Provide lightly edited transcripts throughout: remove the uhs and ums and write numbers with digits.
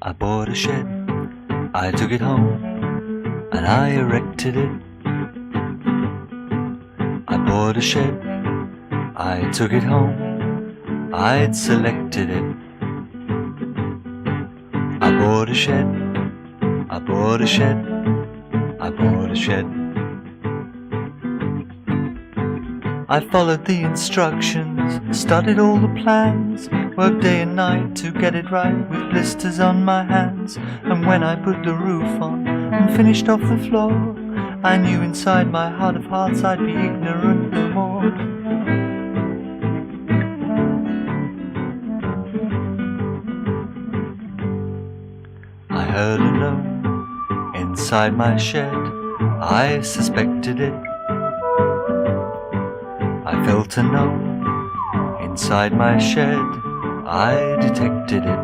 I bought a shed, I took it home, and I erected it. I bought a shed, I took it home, I'd selected it. I bought a shed, I bought a shed, I bought a shed. I followed the instructions, studied all the plans, worked day and night to get it right with blisters on my hands. And when I put the roof on and finished off the floor, I knew inside my heart of hearts I'd be ignorant no more. I heard a no inside my shed, I suspected it. I felt a no inside my shed, I detected it.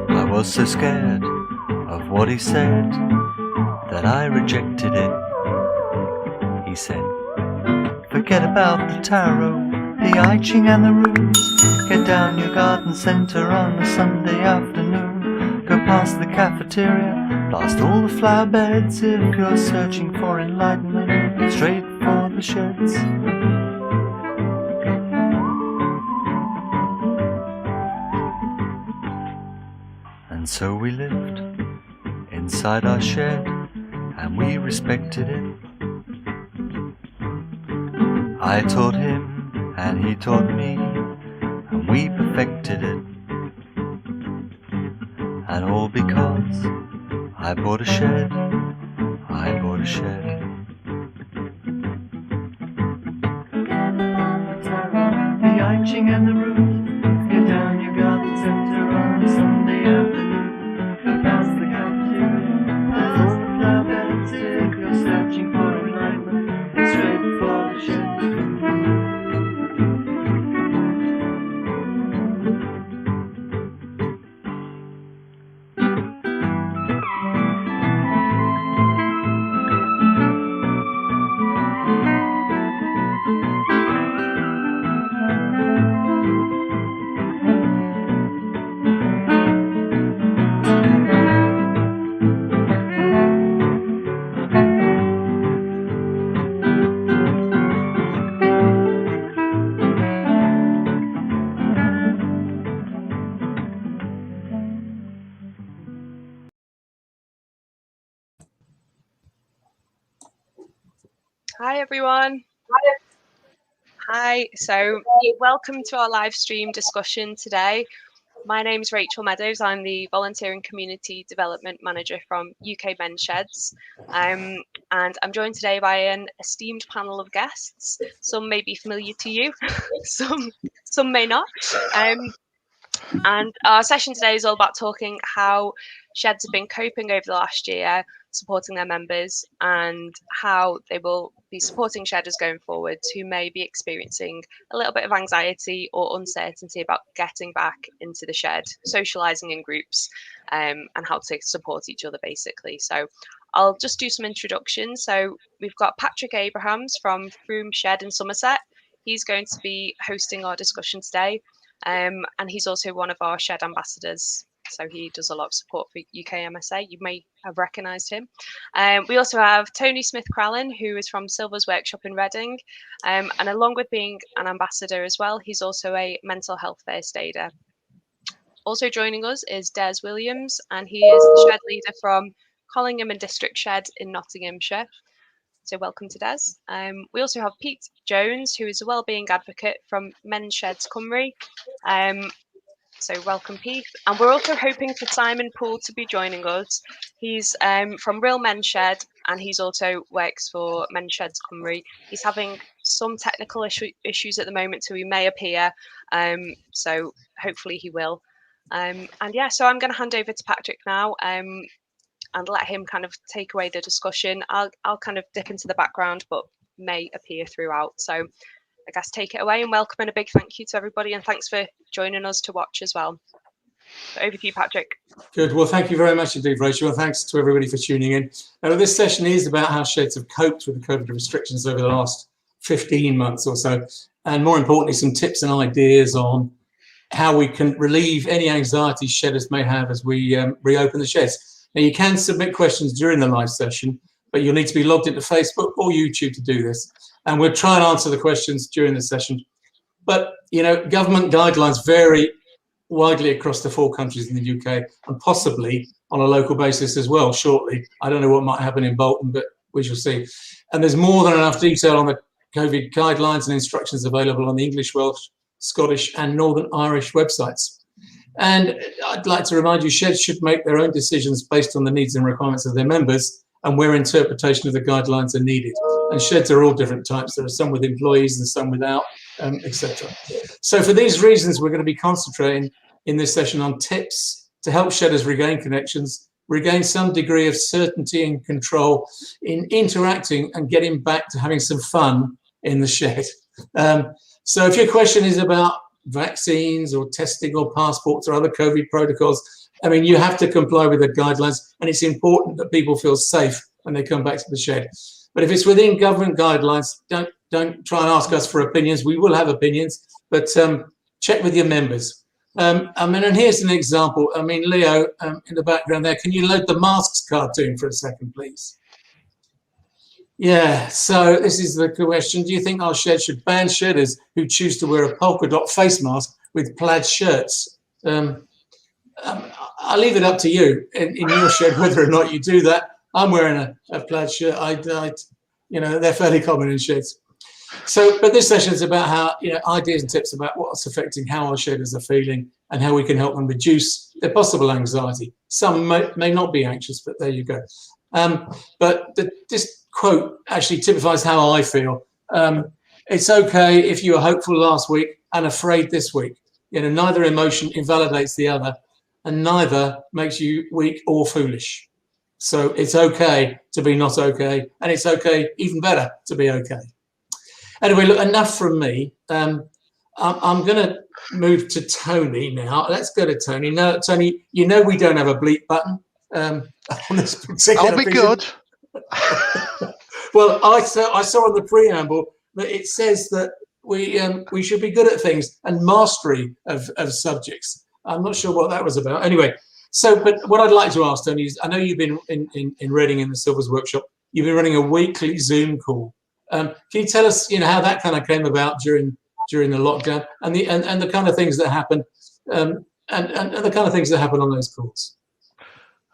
I was so scared of what he said that I rejected it. He said, forget about the tarot, the I Ching and the runes. Get down your garden centre on a Sunday afternoon. Go past the cafeteria, blast all the flower beds. If you're searching for enlightenment, straight for the sheds. And so we lived inside our shed, and we respected it. I taught him, and he taught me, and we perfected it. And all because I bought a shed, I bought a shed. The I Ching and the roof, get down your garden centre on a Sunday afternoon. Go past the cafeteria, past all the flower beds. If you're searching for enlightenment, it's straight for the shed. Hi everyone. Hi, so welcome to our live stream discussion today. My name is Rachel Meadows. I'm the Volunteer and Community Development Manager from UK Men's Sheds. And I'm joined today by an esteemed panel of guests. Some may be familiar to you, some may not. And our session today is all about talking how sheds have been coping over the last year, supporting their members, and how they will be supporting shedders going forwards who may be experiencing a little bit of anxiety or uncertainty about getting back into the shed, socialising in groups, and how to support each other basically. So I'll just do some introductions. So we've got Patrick Abrahams from Froome Shed in Somerset. He's going to be hosting our discussion today. And he's also one of our shed ambassadors. So he does a lot of support for UK MSA. You may have recognised him. We also have Tony Smith-Crallen, who is from Silver's Workshop in Reading. And along with being an ambassador as well, he's also a mental health first aider. Also joining us is Des Williams, and he is the shed leader from Collingham and District Shed in Nottinghamshire. So welcome to Des. We also have Pete Jones, who is a wellbeing advocate from Men's Sheds Cymru. So welcome, Pete. And we're also hoping for Simon Poole to be joining us. He's from Real Men's Shed, and he's also works for Men's Sheds Cymru. He's having some technical issues at the moment, so he may appear. So hopefully he will. And yeah, so I'm going to hand over to Patrick now. And let him kind of take away the discussion. I'll kind of dip into the background, but may appear throughout. So I guess take it away, and welcome and a big thank you to everybody, and thanks for joining us to watch as well. So over to you, Patrick. Good. Well, thank you very much indeed, Rachel, and thanks to everybody for tuning in. Now, this session is about how sheds have coped with the COVID restrictions over the last 15 months or so, and more importantly, some tips and ideas on how we can relieve any anxiety shedders may have as we reopen the sheds. Now, you can submit questions during the live session, but you'll need to be logged into Facebook or YouTube to do this. And we'll try and answer the questions during the session. But, you know, government guidelines vary widely across the 4 countries in the UK, and possibly on a local basis as well shortly. I don't know what might happen in Bolton, but we shall see. And there's more than enough detail on the COVID guidelines and instructions available on the English, Welsh, Scottish and Northern Irish websites. And I'd like to remind you, sheds should make their own decisions based on the needs and requirements of their members and where interpretation of the guidelines are needed. And sheds are all different types. There are some with employees and some without, etc. So for these reasons, we're going to be concentrating in this session on tips to help shedders regain connections, regain some degree of certainty and control in interacting and getting back to having some fun in the shed. So if your question is about vaccines or testing or passports or other COVID protocols, I mean, you have to comply with the guidelines, and it's important that people feel safe when they come back to the shed. But if it's within government guidelines, don't try and ask us for opinions. We will have opinions, but check with your members. I mean, and here's an example. I mean, Leo, in the background there, can you load the masks cartoon for a second, please? Yeah, so this is the question. Do you think our shed should ban shedders who choose to wear a polka dot face mask with plaid shirts? I'll leave it up to you in your shed whether or not you do that. I'm wearing a plaid shirt. You know, they're fairly common in sheds. So, but this session is about how, you know, ideas and tips about what's affecting how our shedders are feeling and how we can help them reduce their possible anxiety. Some may not be anxious, but there you go. But this quote actually typifies how I feel. It's okay if you were hopeful last week and afraid this week. You know, neither emotion invalidates the other, and neither makes you weak or foolish. So it's okay to be not okay, and it's okay, even better, to be okay. Anyway, look, enough from me. I'm going to move to Tony now. Let's go to Tony. Now, Tony, you know we don't have a bleep button on this particular I'll be piece good. Well, I saw on the preamble that it says that we should be good at things and mastery of subjects. I'm not sure what that was about. Anyway, so but what I'd like to ask Tony is, I know you've been in Reading in the Silvers workshop. You've been running a weekly Zoom call. Can you tell us, you know, how that kind of came about during the lockdown and the kind of things that happened and the kind of things that happen on those calls?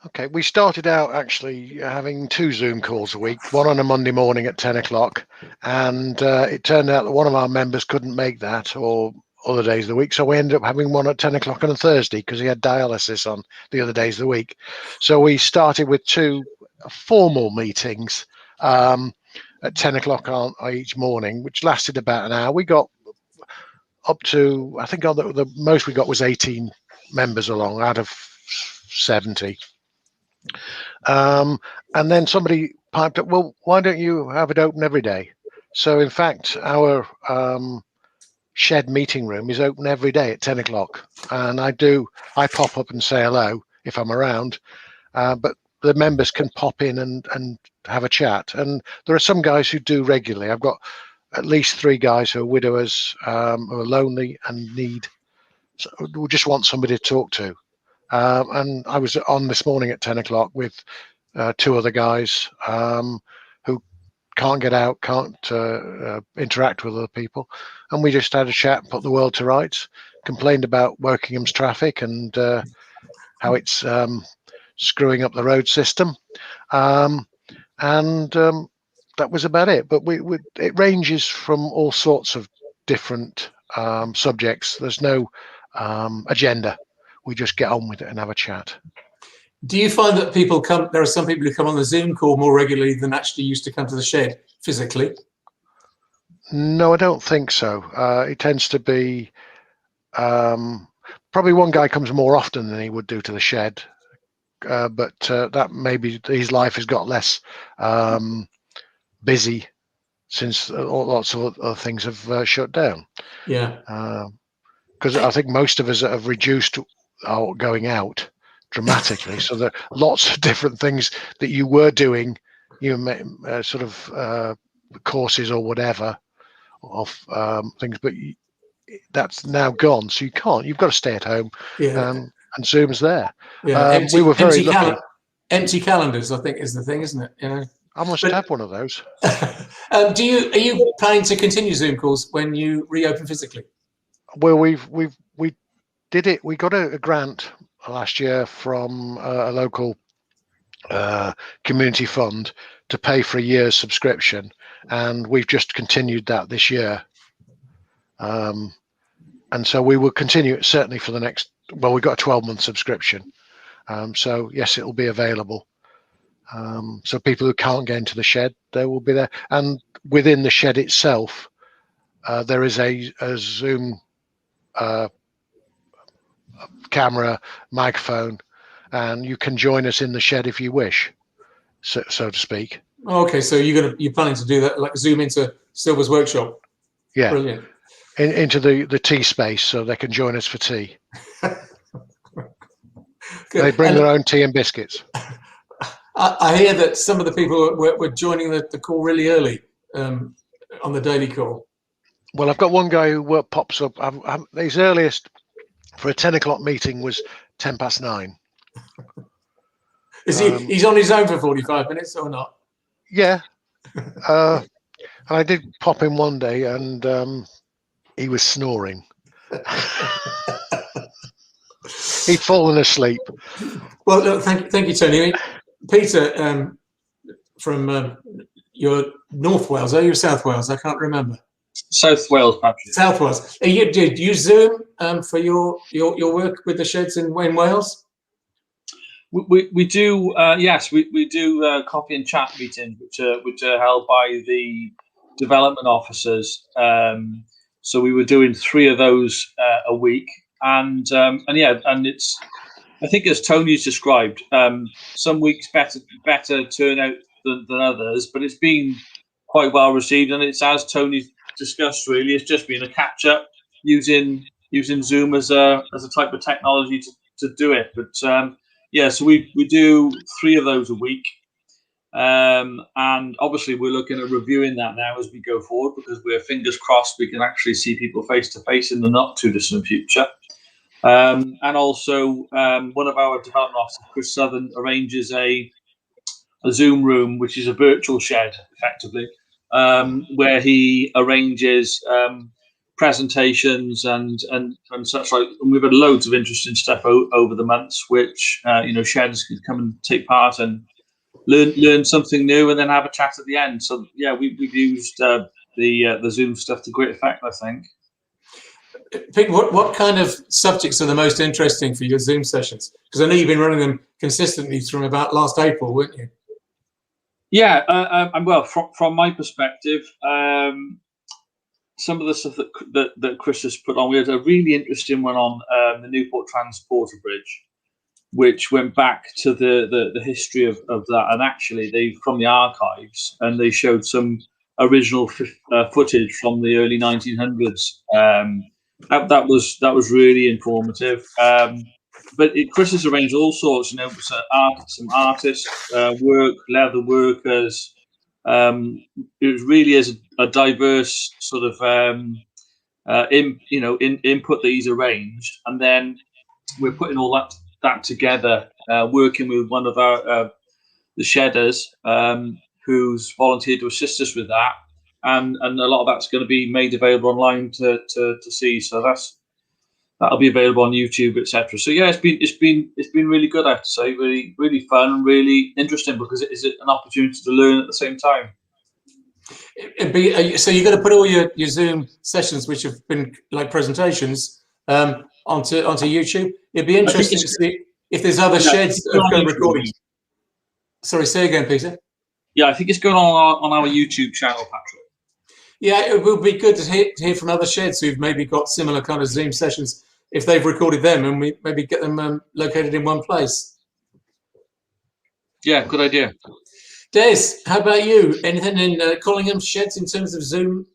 Okay, we started out actually having 2 Zoom calls a week, one on a Monday morning at 10 o'clock, and it turned out that one of our members couldn't make that or other days of the week, so we ended up having one at 10 o'clock on a Thursday because he had dialysis on the other days of the week. So we started with 2 formal meetings at 10 o'clock on each morning, which lasted about an hour. We got up to, I think the most we got was 18 members along out of 70. And then somebody piped up, well, why don't you have it open every day? So in fact, our shed meeting room is open every day at 10 o'clock. And I pop up and say hello if I'm around, but the members can pop in and have a chat. And there are some guys who do regularly. I've got at least 3 guys who are widowers, who are lonely and who just want somebody to talk to. And I was on this morning at 10 o'clock with 2 other guys who can't get out, can't interact with other people. And we just had a chat, put the world to rights, complained about Wokingham's traffic and how it's screwing up the road system. And that was about it. But it ranges from all sorts of different subjects. There's no agenda. We just get on with it and have a chat. Do you find that there are some people who come on the Zoom call more regularly than actually used to come to the shed physically? No, I don't think so. It tends to be probably one guy comes more often than he would do to the shed, but that maybe his life has got less busy since lots of other things have shut down. Yeah. Because I think most of us have reduced our going out dramatically. So there are lots of different things that you were doing, sort of courses or whatever of things, but that's now gone, so you can't. You've got to stay at home, Yeah. and Zoom's there. Yeah. We were very lucky. Empty calendars, I think, is the thing, isn't it? You know. I must have one of those. Are you planning to continue Zoom calls when you reopen physically? Well, we did it. We got a grant last year from a local community fund to pay for a year's subscription, and we've just continued that this year. And so we will continue it certainly for the next. Well, we've got a 12-month subscription, so yes, it will be available. So people who can't get into the shed, they will be there. And within the shed itself, there is a Zoom camera, microphone, and you can join us in the shed if you wish, so to speak. Okay, so you're planning to do that, like Zoom into Silver's workshop? Yeah, brilliant. Into the tea space, so they can join us for tea. They bring their own tea and biscuits. I hear that some of the people were joining the call really early on the daily call. Well, I've got one guy who pops up. His earliest for a 10 o'clock meeting was 9:10. Is he's on his own for 45 minutes or not? Yeah. And I did pop in one day, and he was snoring. He'd fallen asleep. Well, look, thank you, Tony. Peter, from your North Wales, are you South Wales? I can't remember. South Wales, Patrick. South Wales. Did you Zoom for your work with the sheds in Wales? We do. Yes, we do coffee and chat meetings, which are held by the development officers. So we were doing 3 of those a week, and it's. I think, as Tony's described, some weeks better turnout than others, but it's been quite well received, and it's, as Tony's discussed, really, it's just been a catch up using Zoom as a type of technology to do it. But so we do 3 of those a week, and obviously we're looking at reviewing that now as we go forward, because we're fingers crossed we can actually see people face to face in the not too distant future. And also, one of our development officers, Chris Southern, arranges a Zoom room, which is a virtual shed, effectively, where he arranges presentations and such like. And we've had loads of interesting stuff over the months, which sheds could come and take part and learn something new, and then have a chat at the end. So yeah, we've used the Zoom stuff to great effect, I think. Pete, what kind of subjects are the most interesting for your Zoom sessions? Because I know you've been running them consistently from about last April, weren't you? Yeah, well, from my perspective, some of the stuff that Chris has put on, we had a really interesting one on the Newport Transporter Bridge, which went back to the history of that, and actually they from the archives, and they showed some original footage from the early 1900s. That was really informative. But Chris has arranged all sorts, some artists, leather workers. It really is a diverse sort of input that he's arranged, and then we're putting all that together, working with one of our the shedders who's volunteered to assist us with that. And a lot of that's going to be made available online to see. So that'll be available on YouTube, etc. So yeah, it's been really good, I have to say, really really fun and really interesting, because it is an opportunity to learn at the same time. So you're going to put all your Zoom sessions, which have been like presentations, onto YouTube. It'd be interesting to see if there's other sheds that have done recording. Sorry, say again, Peter. Yeah, I think it's going on our YouTube channel, Patrick. Yeah, it will be good to hear from other sheds who've maybe got similar kind of Zoom sessions, if they've recorded them, and we maybe get them located in one place. Yeah, good idea. Des, how about you? Anything in Collingham sheds in terms of Zoom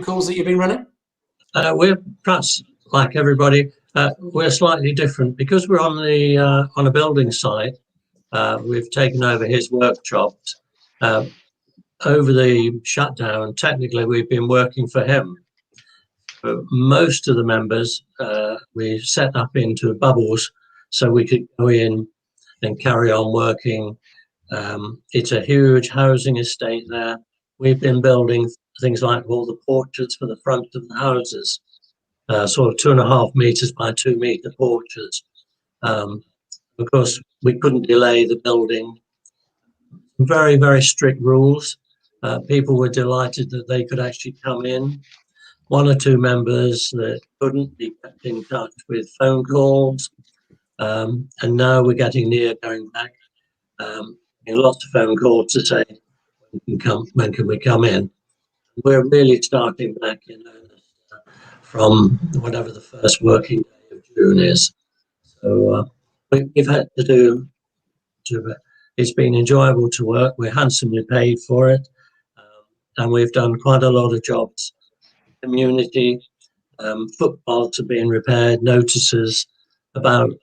calls that you've been running? We're perhaps like everybody. We're slightly different because we're on a building site. We've taken over his workshops. Over the shutdown, technically we've been working for him. Most of the members we set up into bubbles so we could go in and carry on working. It's a huge housing estate there. We've been building things like all the porches for the front of the houses, sort of 2.5 meters by 2 meter porches. Of course, we couldn't delay the building. Very, very strict rules. People were delighted that they could actually come in. 1 or 2 members that couldn't be kept in touch with phone calls. And now we're getting near going back. Lots of phone calls to say, when can we come in? We're really starting back in earnest from whatever the first working day of June is. So we've had to do, it's been enjoyable to work. We're handsomely paid for it. And we've done quite a lot of jobs. Community, footpaths are being repaired, notices about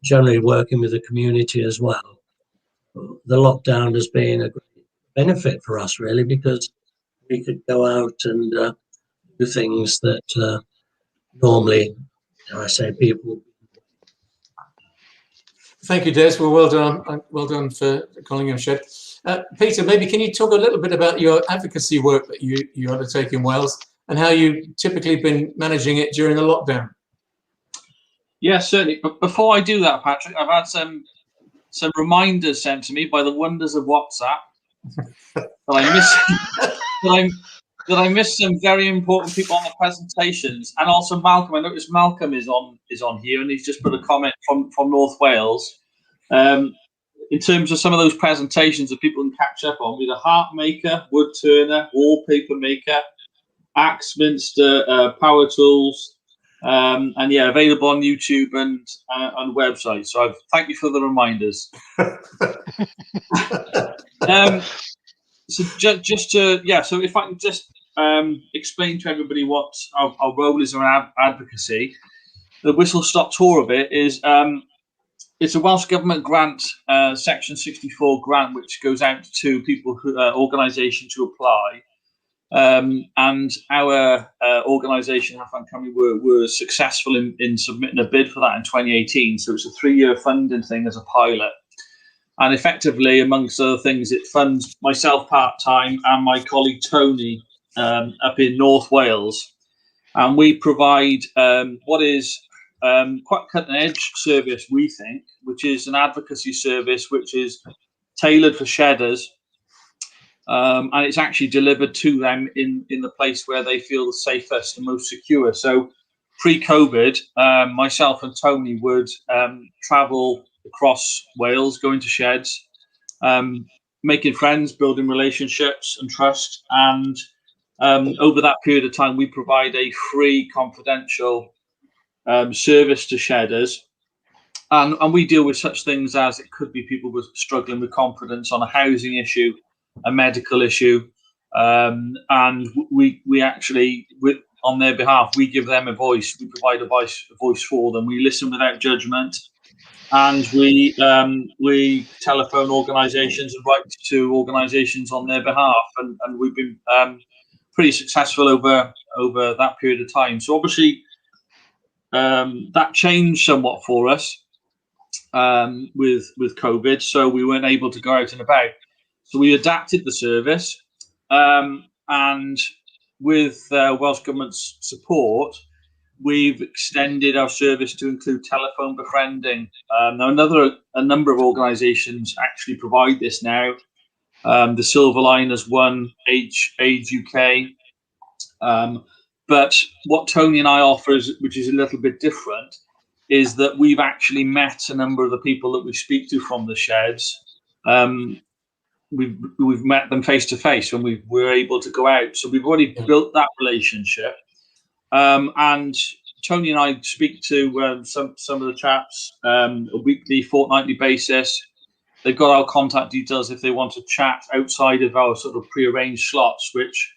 generally working with the community as well. The lockdown has been a great benefit for us, really, because we could go out and do things that normally, I say, people. Thank you, Des. Well, well done for Collingham Shed. Peter, maybe can you talk a little bit about your advocacy work that you undertake in Wales and how you typically been managing it during the lockdown? Yes, certainly. But before I do that, Patrick, I've had some reminders sent to me by the wonders of WhatsApp that I missed some very important people on the presentations, and also Malcolm. I noticed Malcolm is on here, and he's just put a comment from North Wales. In terms of some of those presentations that people can catch up on, with a heart maker, wood turner, wallpaper maker, axe minster, power tools. And yeah, available on YouTube and on website. So thank you for the reminders. So so if I can just explain to everybody what our role is around advocacy. The whistle stop tour of it is it's a Welsh Government grant, Section 64 grant, which goes out to people, organisations who apply. And our organisation, Half Company, were successful in submitting a bid for that in 2018. So it's a 3-year funding thing as a pilot. And effectively, amongst other things, it funds myself part-time and my colleague Tony up in North Wales. And we provide what is quite cutting-edge service, we think, which is an advocacy service which is tailored for shedders. And it's actually delivered to them in the place where they feel the safest and most secure. So pre-COVID, myself and Tony would travel across Wales, going to sheds, making friends, building relationships and trust. And over that period of time, we provide a free, confidential service to shedders. And we deal with such things as it could be people struggling with confidence on a housing issue, a medical issue, and we actually, on their behalf, we give them a voice. We provide a voice for them. We listen without judgment, and we telephone organisations and write to organisations on their behalf. And we've been pretty successful over that period of time. So obviously, that changed somewhat for us with COVID. So we weren't able to go out and about. So we adapted the service, and with Welsh Government's support, we've extended our service to include telephone befriending. Now, a number of organisations actually provide this now. The Silver Line has one, Age UK. But what Tony and I offer, which is a little bit different, is that we've actually met a number of the people that we speak to from the sheds. We've met them face to face when we were able to go out. So we've already built that relationship. And Tony and I speak to some of the chaps a weekly, fortnightly basis. They've got our contact details if they want to chat outside of our sort of prearranged slots, which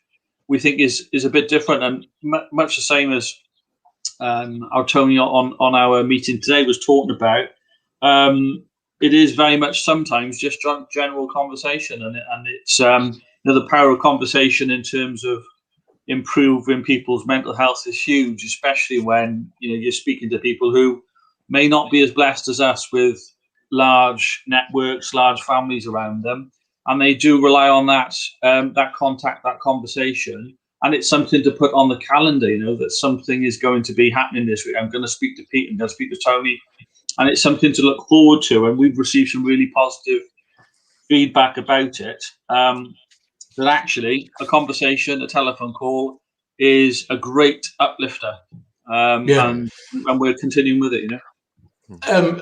we think is a bit different and much the same as our Tony on our meeting today was talking about. It is very much sometimes just general conversation, and it's the power of conversation in terms of improving people's mental health is huge, especially when you're speaking to people who may not be as blessed as us with large networks, large families around them, and they do rely on that contact, that conversation, and it's something to put on the calendar. That something is going to be happening this week. I'm going to speak to Pete. I'm going to speak to Tony, and it's something to look forward to. And we've received some really positive feedback about it. That actually a conversation, a telephone call, is a great uplifter, and we're continuing with it.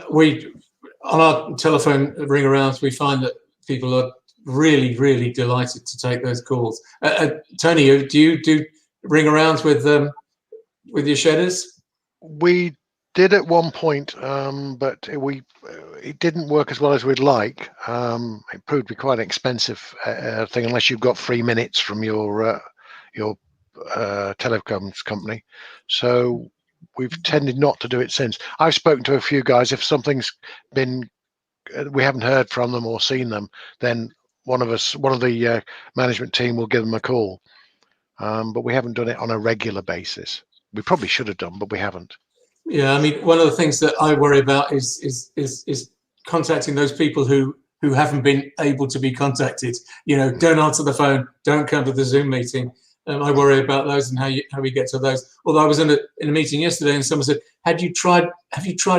We on our telephone ring-arounds, we find that people are really, really delighted to take those calls. Tony, do you do ring-arounds with your shedders? We did at one point, but it didn't work as well as we'd like. It proved to be quite an expensive thing unless you've got 3 minutes from your telecoms company. So we've tended not to do it since. I've spoken to a few guys. If something's been, we haven't heard from them or seen them, then one of the management team will give them a call. But we haven't done it on a regular basis. We probably should have done, but we haven't. Yeah, I mean, one of the things that I worry about is contacting those people who haven't been able to be contacted. Don't answer the phone, don't come to the Zoom meeting. I worry about those and how we get to those. Although I was in a meeting yesterday and someone said, "Have you tried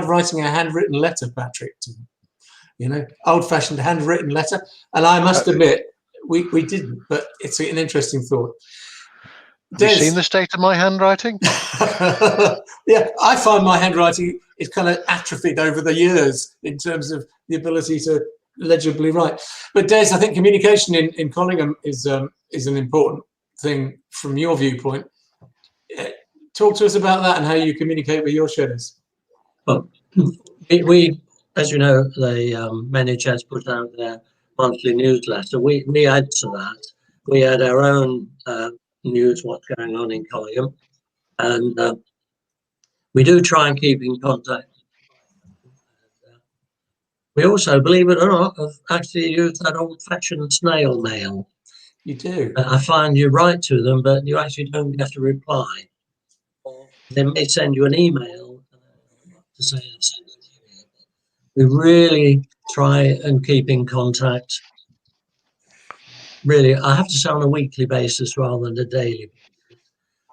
writing a handwritten letter, Patrick?" Old-fashioned handwritten letter. And I must admit, we didn't, but it's an interesting thought. Have you seen the state of my handwriting? Yeah, I find my handwriting is kind of atrophied over the years in terms of the ability to legibly write. But Des, I think communication in Collingham is an important thing from your viewpoint. Talk to us about that and how you communicate with your shedders. Well, we as you know, the menssheds put out their monthly newsletter. We add to that. We add our own news, what's going on in Collingham, and we do try and keep in contact. We also, believe it or not, have actually used that old-fashioned snail mail. You do? I find you write to them, but you actually don't get a reply. They may send you an email to say, I've sent an email. We really try and keep in contact. Really, I have to say on a weekly basis rather than a daily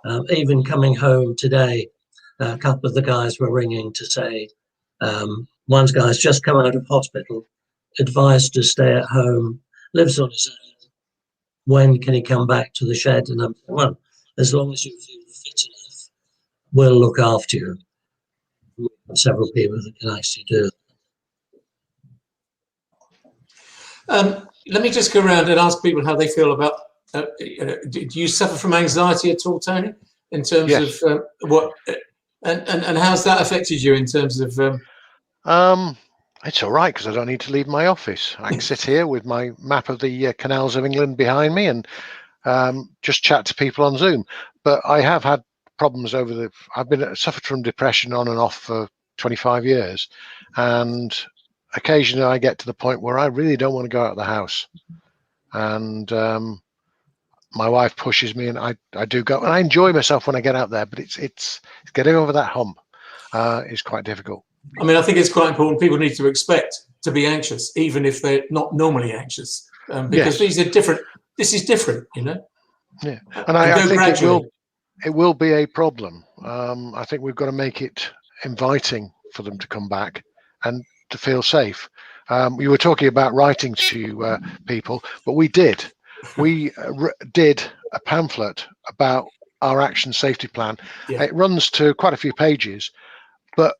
basis. Even coming home today, a couple of the guys were ringing to say, one guy's just come out of hospital, advised to stay at home, lives on his own. When can he come back to the shed? And I'm saying, well, as long as you feel fit enough, we'll look after you. We've got several people that can actually do it. Let me just go around and ask people how they feel about. Do you suffer from anxiety at all, Tony? In terms Yes. of what and how's that affected you in terms of? It's all right because I don't need to leave my office. I can sit here with my map of the canals of England behind me and just chat to people on Zoom. But I have had problems I've suffered from depression on and off for 25 years, and occasionally I get to the point where I really don't want to go out of the house, and my wife pushes me, and I do go, and I enjoy myself when I get out there. But it's getting over that hump is quite difficult. I mean, I think it's quite important. People need to expect to be anxious, even if they're not normally anxious, because these are different. This is different, Yeah, and I think it will be a problem. I think we've got to make it inviting for them to come back and to feel safe. You were talking about writing to people, but we did a pamphlet about our action safety plan. Yeah. It runs to quite a few pages, but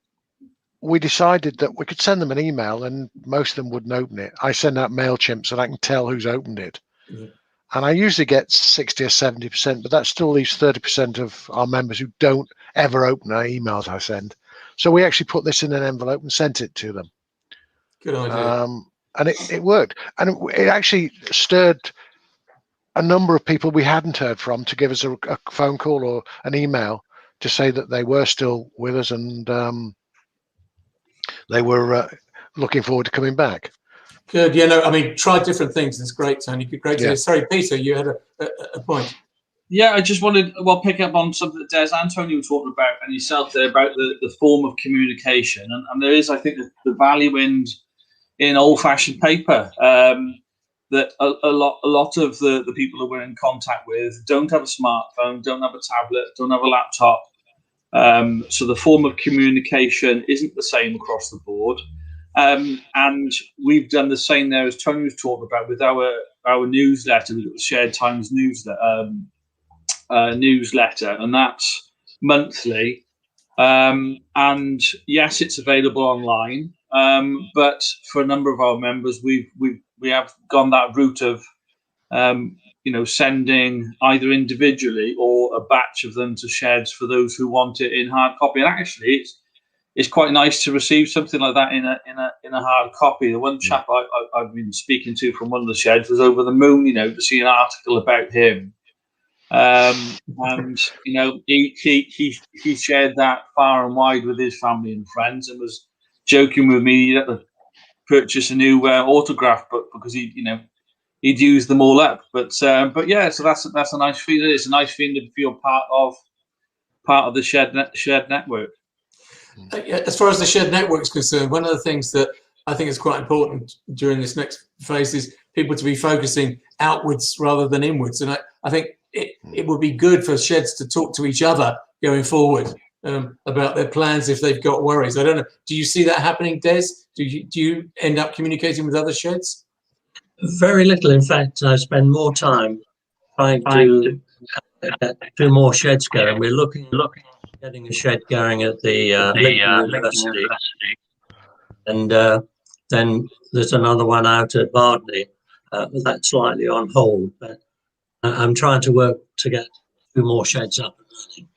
we decided that we could send them an email and most of them wouldn't open it. I send out MailChimp so that I can tell who's opened it. Yeah. And I usually get 60 or 70%, but that still leaves 30% of our members who don't ever open our emails I send. So we actually put this in an envelope and sent it to them. Good idea. And it worked. And it actually stirred a number of people we hadn't heard from to give us a phone call or an email to say that they were still with us and they were looking forward to coming back. Good. I mean, try different things. It's great, Tony. Great to hear. Sorry, Peter, you had a point. Yeah, I just wanted pick up on something that Des and Tony were talking about, and yourself there about the form of communication, and there is, I think, the value in old-fashioned paper. That a lot of the people that we're in contact with don't have a smartphone, don't have a tablet, don't have a laptop. So the form of communication isn't the same across the board. And we've done the same there, as Tony was talking about, with our newsletter. We've got the Shared Times newsletter, and that's monthly. And yes, it's available online. But for a number of our members, we have gone that route of sending either individually or a batch of them to sheds for those who want it in hard copy. And actually, it's quite nice to receive something like that in a hard copy. The one chap I've been speaking to from one of the sheds was over the moon, to see an article about him. And he shared that far and wide with his family and friends, and was joking with me that to purchase a new autograph book because he'd used them all up. But yeah, so that's a nice feeling. It's a nice feeling to feel part of the shed network. As far as the shed network is concerned, one of the things that I think is quite important during this next phase is people to be focusing outwards rather than inwards. And I think it would be good for sheds to talk to each other going forward about their plans if they've got worries. I don't know. Do you see that happening, Des? Do you end up communicating with other sheds? Very little. In fact, I spend more time trying to get 2 more sheds going. We're looking at getting a shed going at the University. And then there's another one out at Bardley. That's slightly on hold. But I'm trying to work to get 2 more sheds up and running.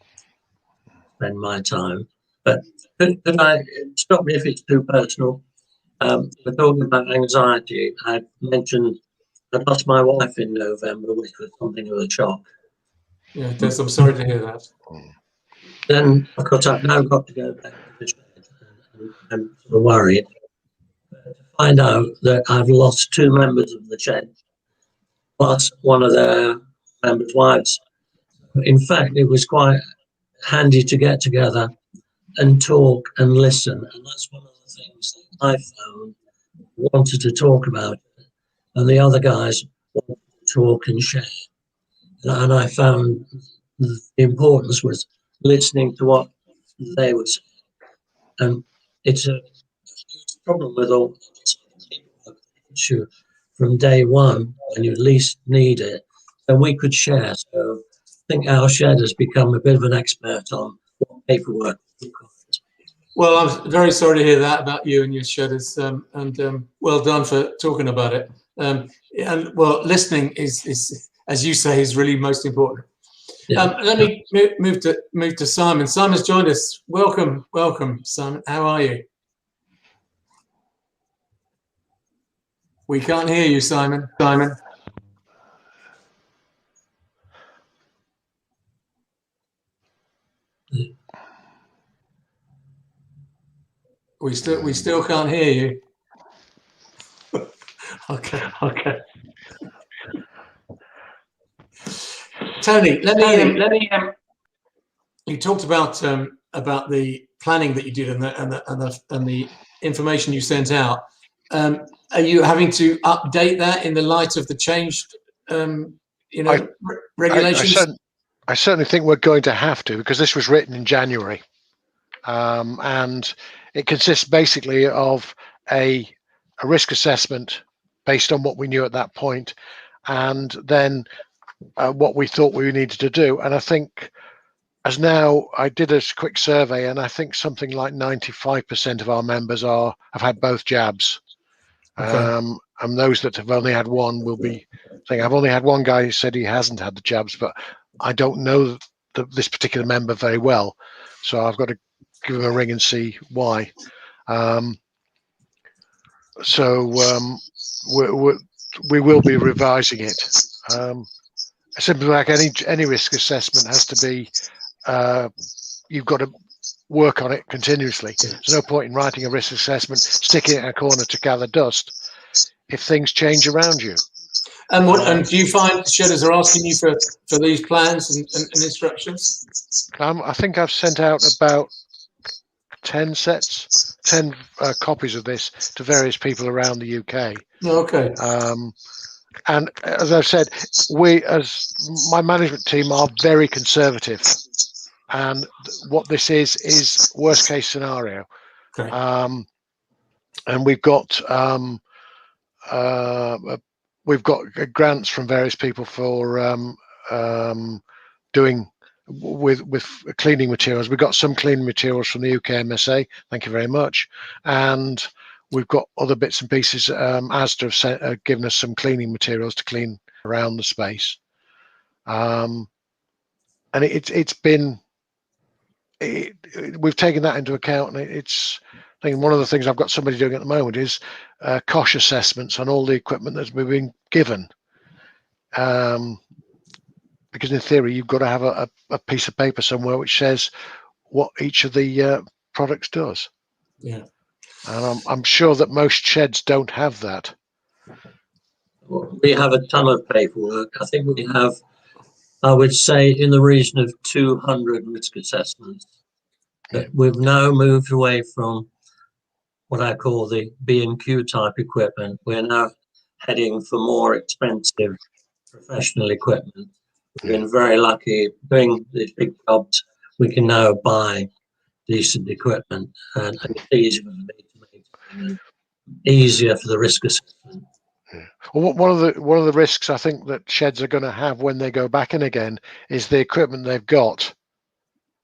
Spend my time. But could I stop me if it's too personal? We're talking about anxiety. I mentioned I lost my wife in November, which was something of a shock. Yeah, Des, I'm sorry to hear that. Then, of course, I've now got to go back to the shed and worried to find out that I've lost 2 members of the shed, plus one of their members' wives. In fact, it was quite handy to get together and talk and listen, and that's one of the things that I found wanted to talk about, and the other guys wanted to talk and share. And I found the importance was listening to what they were saying. And it's a huge problem with all issue from day one when you least need it. And we could share. So I think our shed has become a bit of an expert on what paperwork requires. Well, I'm very sorry to hear that about you and your shedders, and well done for talking about it. And well, listening is, as you say, is really most important. Yeah. Let me move to Simon. Simon's joined us. Welcome, Simon. How are you? We can't hear you, Simon. We still can't hear you. Okay. Tony, let me. You talked about the planning that you did and the information you sent out. Are you having to update that in the light of the changed, regulations? I certainly think we're going to have to, because this was written in January, and it consists basically of a risk assessment based on what we knew at that point, and then what we thought we needed to do. And I think, as now, I did a quick survey, and I think something like 95% of our members have had both jabs. Okay. And those that have only had one will be saying, I've only had one guy who said he hasn't had the jabs, but I don't know this particular member very well, so I've got to give him a ring and see why. We will be revising it. Simply like any risk assessment has to be, you've got to work on it continuously. There's no point in writing a risk assessment, sticking it in a corner to gather dust if things change around you. And do you find shedders are asking you for these plans and instructions? I think I've sent out about 10 copies of this to various people around the UK. Okay. And as I've said, we, as my management team, are very conservative. And what this is worst case scenario. Okay. And we've got grants from various people for doing with cleaning materials. We've got some cleaning materials from the UKMSA. Thank you very much. And we've got other bits and pieces. Asda have given us some cleaning materials to clean around the space. And it's been. We've taken that into account, and it's. I think one of the things I've got somebody doing at the moment is cost assessments on all the equipment that's been given. Because in theory, you've got to have a piece of paper somewhere which says what each of the products does. Yeah. And I'm sure that most sheds don't have that. We have a ton of paperwork. I think we have, I would say, in the region of 200 risk assessments. Yeah. We've now moved away from what I call the B&Q type equipment. We're now heading for more expensive professional equipment. We've been very lucky doing these big jobs. We can now buy decent equipment, and it's easier for me to make it easier for the risk assessment. Yeah. Well, one of the risks I think that sheds are going to have when they go back in again is the equipment they've got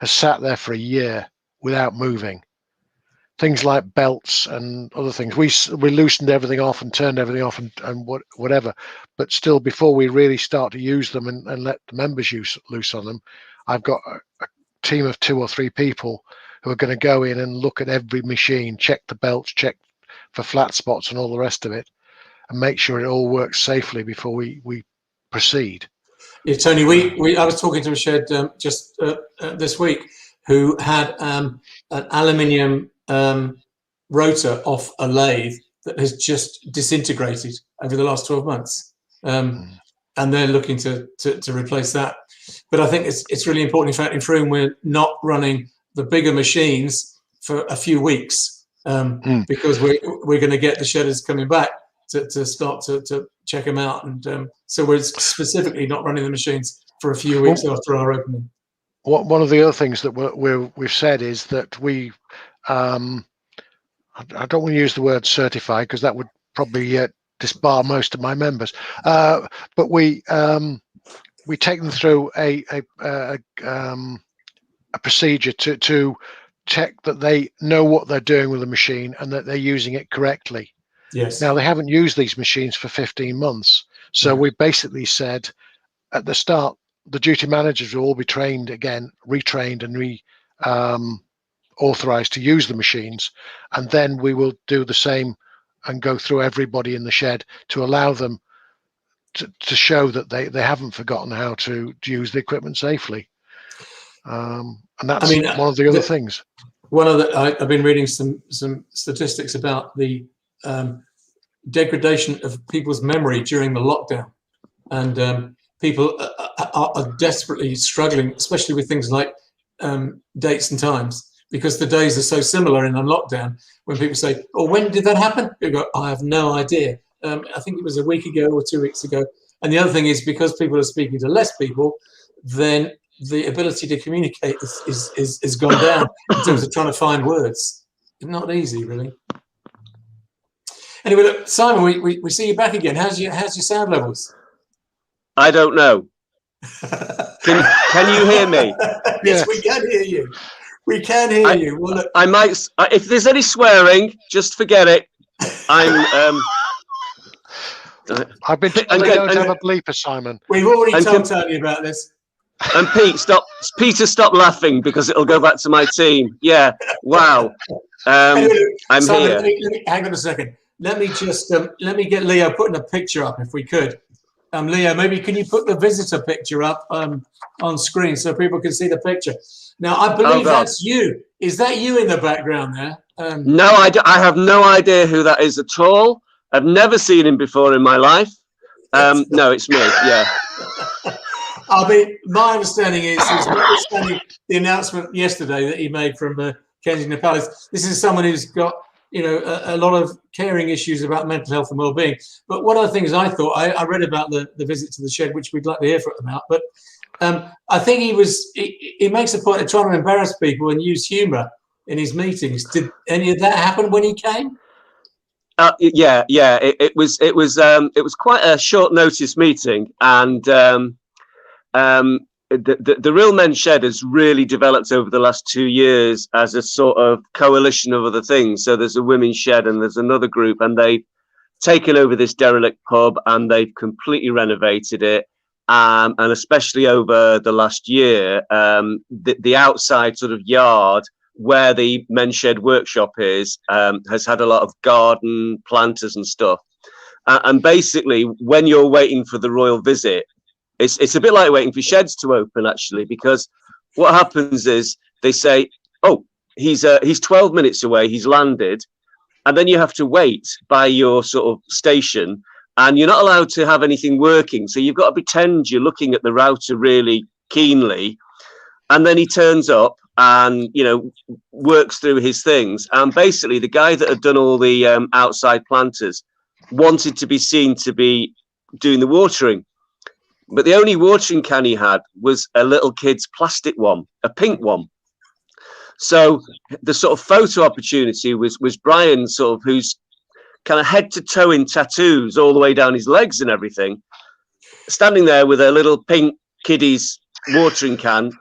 has sat there for a year without moving. Things like belts and other things. We loosened everything off and turned everything off and whatever. But still, before we really start to use them and let the members loose on them, I've got a team of 2 or 3 people who are going to go in and look at every machine, check the belts, check for flat spots and all the rest of it, and make sure it all works safely before we proceed. Yeah, Tony, I was talking to a shed just this week who had an aluminium rotor off a lathe that has just disintegrated over the last 12 months. And they're looking to replace that. But I think it's really important. In fact, in Frome, we're not running the bigger machines for a few weeks because we're going to get the shedders coming back to start to check them out. And so we're specifically not running the machines for a few weeks after our opening. One of the other things that we've said is that we, I don't want to use the word certified because that would probably disbar most of my members, but we take them through a procedure to check that they know what they're doing with the machine and that they're using it correctly. Yes. Now, they haven't used these machines for 15 months. So we basically said at the start, the duty managers will all be trained again, retrained and authorized to use the machines. And then we will do the same and go through everybody in the shed to allow them to show that they haven't forgotten how to use the equipment safely. And that's one of the other things. I've been reading some statistics about the degradation of people's memory during the lockdown, and people are desperately struggling, especially with things like dates and times, because the days are so similar in a lockdown. When people say, "Oh, when did that happen?" You go, "I have no idea. I think it was a week ago or 2 weeks ago." And the other thing is because people are speaking to less people, then the ability to communicate is gone down in terms of trying to find words. It's not easy, really. Anyway, look, Simon, we see you back again. How's your sound levels? I don't know. Can you hear me? Yes, we can hear you. We can hear you. Well, look, I might. If there's any swearing, just forget it. I've been told they don't have a bleeper, Simon. We've already told Tony about this. And Peter, stop laughing because it'll go back to my team. Yeah. Wow. Anyway, I'm Simon, here. hang on a second. Let me just let me get Leo putting a picture up if we could. Leo, maybe can you put the visitor picture up on screen so people can see the picture? Now, I believe that's you. Is that you in the background there? No, I have no idea who that is at all. I've never seen him before in my life. No, it's me. Yeah. I mean, my understanding is notwithstanding the announcement yesterday that he made from Kensington Palace, this is someone who's got, you know, a lot of caring issues about mental health and well-being. But one of the things I thought, I read about the visit to the shed, which we'd like to hear from him about, but I think he makes a point of trying to embarrass people and use humour in his meetings. Did any of that happen when he came? Yeah. It was quite a short notice meeting, and the Real Men's Shed has really developed over the last 2 years as a sort of coalition of other things. So there's a women's shed and there's another group, and they've taken over this derelict pub and they've completely renovated it. And especially over the last year, the outside sort of yard where the Men's Shed workshop is has had a lot of garden planters and stuff. And basically, when you're waiting for the royal visit, it's a bit like waiting for sheds to open, actually, because what happens is they say, oh, he's 12 minutes away, he's landed, and then you have to wait by your sort of station, and you're not allowed to have anything working. So you've got to pretend you're looking at the router really keenly, and then he turns up and, you know, works through his things. And basically the guy that had done all the outside planters wanted to be seen to be doing the watering. But the only watering can he had was a little kid's plastic one, a pink one. So the sort of photo opportunity was Brian, sort of, who's kind of head to toe in tattoos all the way down his legs and everything, standing there with a little pink kiddie's watering can,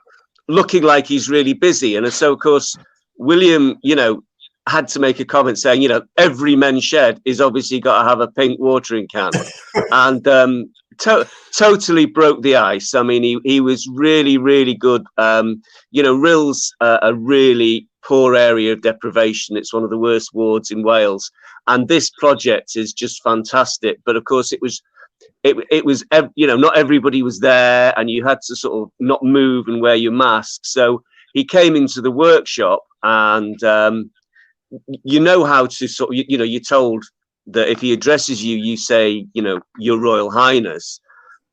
looking like he's really busy. And so, of course, William, you know, had to make a comment saying, you know, every men's shed is obviously got to have a pink watering can. And totally broke the ice. I mean, he was really, really good. You know, Rill's a really poor area of deprivation. It's one of the worst wards in Wales. And this project is just fantastic. But of course, it was, you know, not everybody was there, and you had to sort of not move and wear your mask. So he came into the workshop, and you know how to sort of, you know, you're told that if he addresses you, you say, you know, Your Royal Highness.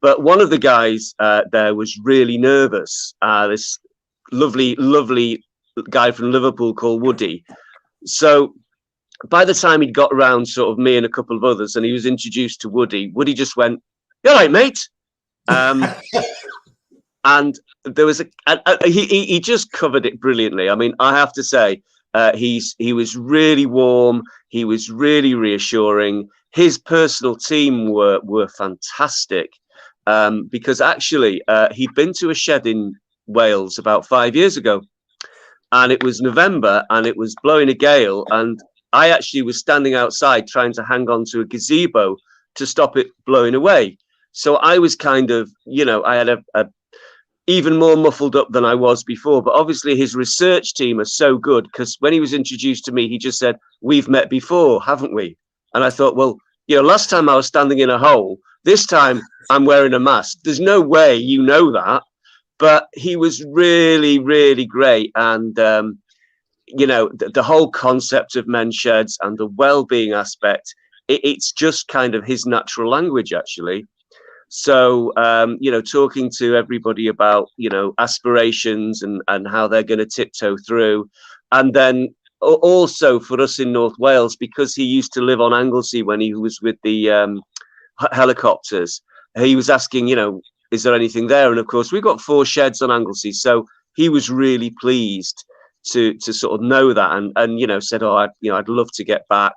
But one of the guys there was really nervous. This lovely guy from Liverpool called Woody. So by the time he'd got around sort of me and a couple of others, and he was introduced to Woody, Woody just went, "You all right, mate?" And there was he just covered it brilliantly. I mean, I have to say, he was really warm. He was really reassuring. His personal team were fantastic, because actually he'd been to a shed in Wales about 5 years ago, and it was November and it was blowing a gale, and I actually was standing outside trying to hang on to a gazebo to stop it blowing away. So I was kind of, you know, I had a even more muffled up than I was before. But obviously his research team are so good, because when he was introduced to me, he just said, "We've met before, haven't we?" And I thought, well, you know, last time I was standing in a hole, this time I'm wearing a mask. There's no way you know that. But he was really, really great. And, you know, the whole concept of men's sheds and the well-being aspect, it's just kind of his natural language, actually. So, you know, talking to everybody about, you know, aspirations and how they're going to tiptoe through. And then also for us in North Wales, because he used to live on Anglesey when he was with the helicopters, he was asking, you know, is there anything there? And of course, we've got 4 sheds on Anglesey. So he was really pleased to sort of know that, and you know, said, oh, I'd love to get back.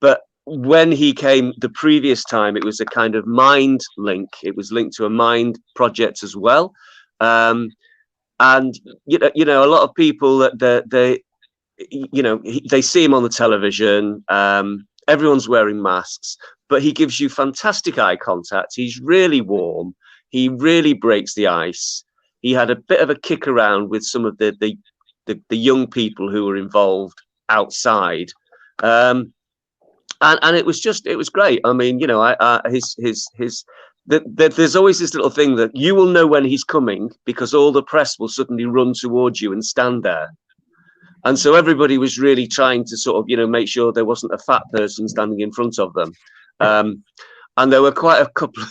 But when he came the previous time, it was a kind of mind link. It was linked to a mind project as well. And you know, a lot of people that they you know, they see him on the television. Everyone's wearing masks, but he gives you fantastic eye contact. He's really warm. He really breaks the ice. He had a bit of a kick around with some of the young people who were involved outside. And it was great. I mean, you know, there's always this little thing that you will know when he's coming, because all the press will suddenly run towards you and stand there. And so everybody was really trying to sort of, you know, make sure there wasn't a fat person standing in front of them. and there were quite a couple.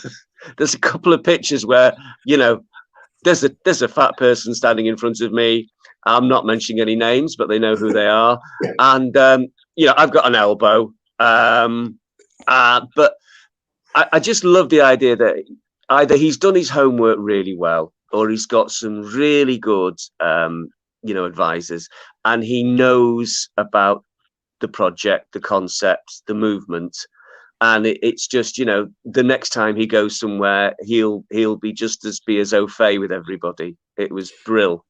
There's a couple of pictures where, you know, there's a fat person standing in front of me. I'm not mentioning any names, but they know who they are. And you know, I've got an elbow. But I just love the idea that either he's done his homework really well, or he's got some really good, you know, advisors, and he knows about the project, the concept, the movement. And it's just, you know, the next time he goes somewhere, he'll be just as au fait with everybody. It was brill.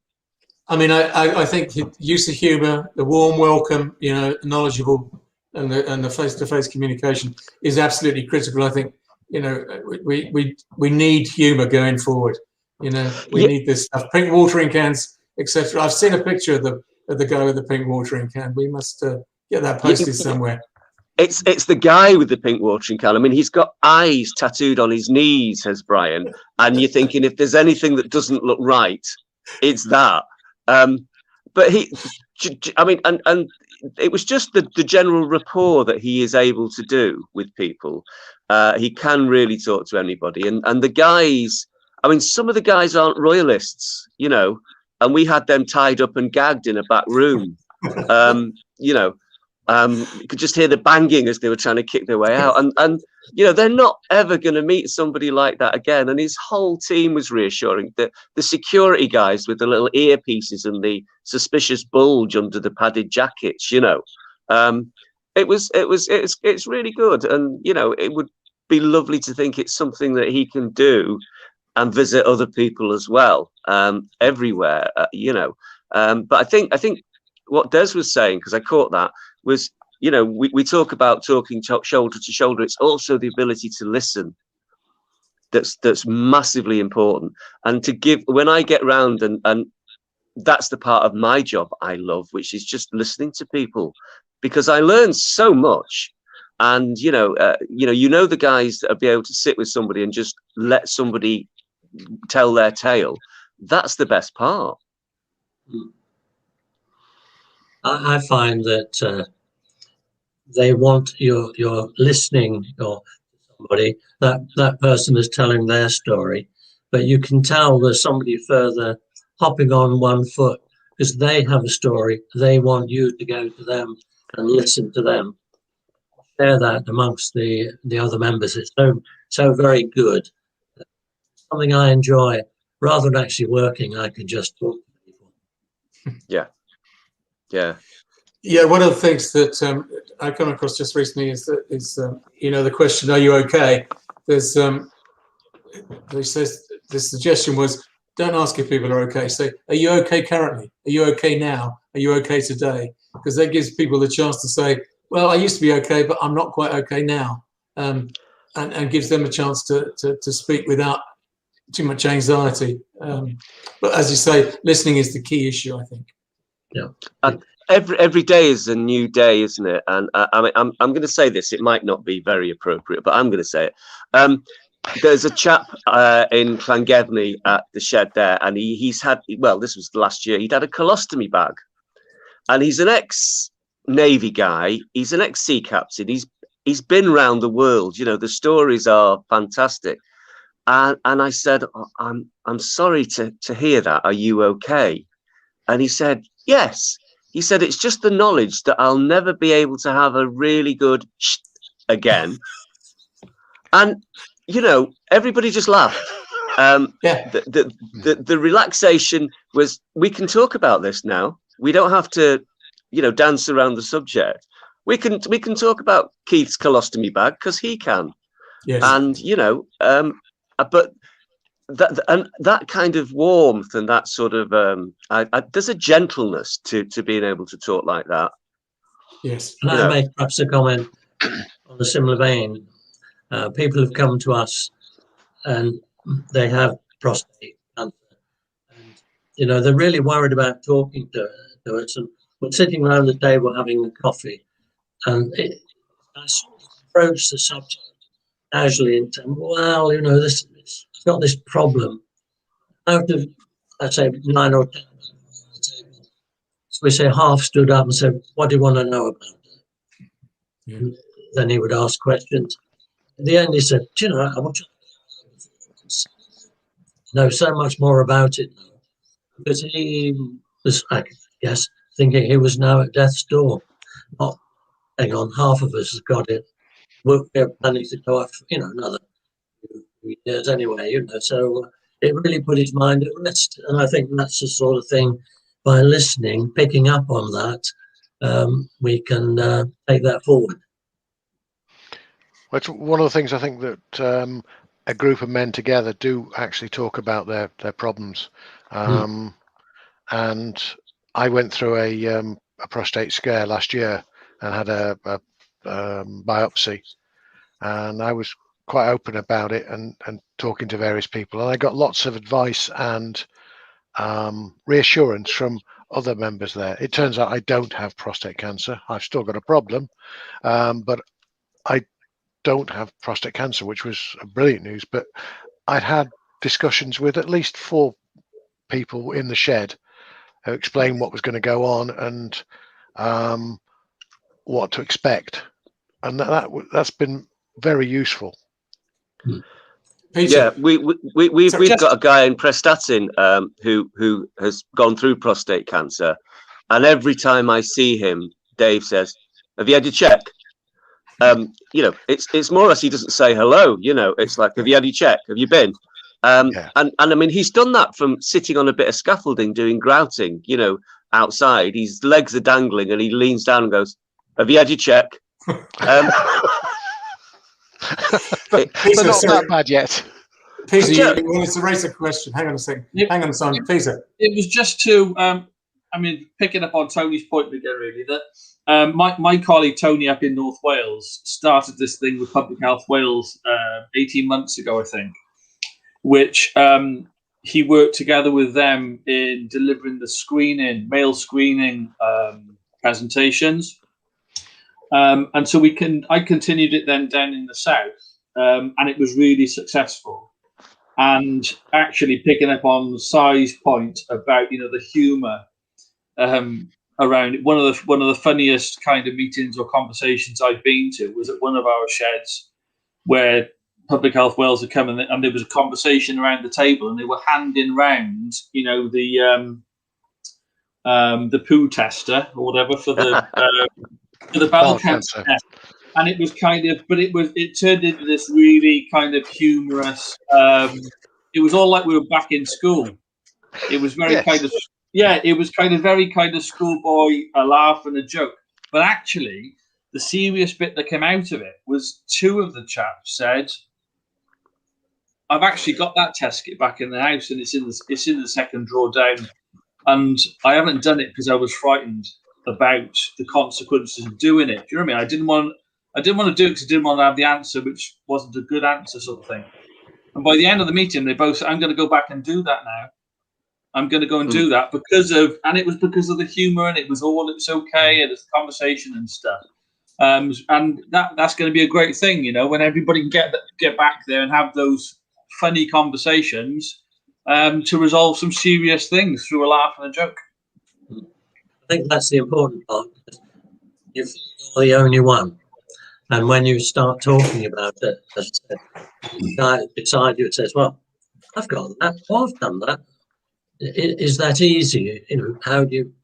I mean, I think use of humour, the warm welcome, you know, knowledgeable, and the face-to-face communication is absolutely critical. I think, you know, we need humour going forward. You know, we need this stuff. Pink watering cans, etc. I've seen a picture of the guy with the pink watering can. We must get that posted somewhere. It's the guy with the pink watering can. I mean, he's got eyes tattooed on his knees, says Brian, and you're thinking if there's anything that doesn't look right, it's that. But I mean, and it was just the general rapport that he is able to do with people. He can really talk to anybody, and the guys. I mean, some of the guys aren't royalists, you know, and we had them tied up and gagged in a back room. You know. You could just hear the banging as they were trying to kick their way out, and you know, they're not ever going to meet somebody like that again. And his whole team was reassuring. The security guys with the little earpieces and the suspicious bulge under the padded jackets, you know, it's really good. And you know, it would be lovely to think it's something that he can do and visit other people as well, everywhere, you know. But I think what Des was saying, because I caught that, was, you know, we talk about talking shoulder to shoulder. It's also the ability to listen that's massively important. And to give, when I get round, and that's the part of my job I love, which is just listening to people, because I learn so much. And you know the guys that will be able to sit with somebody and just let somebody tell their tale. That's the best part. I find that they want you're listening or somebody, that person is telling their story, but you can tell there's somebody further hopping on one foot because they have a story. They want you to go to them and listen to them, share that amongst the other members. It's so very good. Something I enjoy. Rather than actually working, I can just talk to people. Yeah, one of the things that I come across just recently is you know, the question, "Are you okay?" There's the suggestion was, don't ask if people are okay. Say, "Are you okay currently? Are you okay now? Are you okay today?" Because that gives people the chance to say, "Well, I used to be okay, but I'm not quite okay now," and gives them a chance to speak without too much anxiety. But as you say, listening is the key issue, I think. Yeah. Every day is a new day, isn't it? And I mean, I'm going to say this. It might not be very appropriate, but I'm going to say it. There's a chap in Llangefni at the shed there, and he's had, well, this was last year. He'd had a colostomy bag, and he's an ex-Navy guy. He's an ex-sea captain. He's been around the world. You know, the stories are fantastic. And I said, "Oh, I'm sorry to hear that. Are you okay?" And he said, "Yes." He said, "It's just the knowledge that I'll never be able to have a really good again." And, you know, everybody just laughed. The relaxation was, we can talk about this now. We don't have to, you know, dance around the subject. We can talk about Keith's colostomy bag because he can. Yes. And, you know, but that kind of warmth and that sort of there's a gentleness to being able to talk like that. Yes. Can I make perhaps a comment on a similar vein? People have come to us and they have prostate cancer, and you know, they're really worried about talking to us, and we're sitting around the table having a coffee, and I sort of approach the subject casually and say, "Well, you know, it's got this problem." Out of, let's say, 9 or 10, so we say half stood up and said, "What do you want to know about it?" Yeah. Then he would ask questions. at the end he said, "Do you know, I want to know so much more about it now," because he was, I guess, thinking he was now at death's door. Oh, hang on, half of us has got it. We're planning to go off, another few years anyway, So it really put his mind at rest, and I think that's the sort of thing. By listening, picking up on that, we can take that forward. Well, it's one of the things I think that a group of men together do actually talk about their problems. And I went through a prostate scare last year and had a biopsy, and I was quite open about it and talking to various people, and I got lots of advice and reassurance from other members there. It turns out I don't have prostate cancer. I've still got a problem, but I don't have prostate cancer, which was brilliant news. But I'd had discussions with at least 4 people in the shed who explained what was going to go on and what to expect, and that's been very useful. Peter. Yeah, we've got a guy in Prestatyn who has gone through prostate cancer, and every time I see him, Dave says, "Have you had your check?" It's more or less he doesn't say hello. It's like, "Have you had your check? Have you been?" And I mean, he's done that from sitting on a bit of scaffolding doing grouting, outside. His legs are dangling, and he leans down and goes, "Have you had your check?" But not that bad yet. Peter, you wanted to raise a question. Hang on a second. Hang on, Simon. Peter. It was just to, picking up on Tony's point again, really, that my colleague Tony up in North Wales started this thing with Public Health Wales 18 months ago, I think, which he worked together with them in delivering the male screening presentations. And so I continued it then down in the south, and it was really successful. And actually picking up on Si's point about the humour around it. One of the funniest kind of meetings or conversations I've been to was at one of our sheds where Public Health Wales had come and there was a conversation around the table, and they were handing round the poo tester or whatever for the bowel cancer test. And it was it turned into this really kind of humorous. It was all like we were back in school. It was very it was very kind of schoolboy, a laugh and a joke. But actually, the serious bit that came out of it was 2 of the chaps said, "I've actually got that test kit back in the house, and it's in the second drawer down, and I haven't done it because I was frightened about the consequences of doing it." Do you know what I mean? I didn't want to do it because I didn't want to have the answer, which wasn't a good answer, sort of thing. And by the end of the meeting, they both said, "I'm going to go back and do that now. I'm going to go and do that and it was because of the humour, and it's okay, and it's a conversation and stuff. And that's going to be a great thing, when everybody can get back there and have those funny conversations to resolve some serious things through a laugh and a joke. I think that's the important part. You're the only one. And when you start talking about it, as I said, the guy beside you says, "Well, I've got that. Well, I've done that." Is that easy? How do you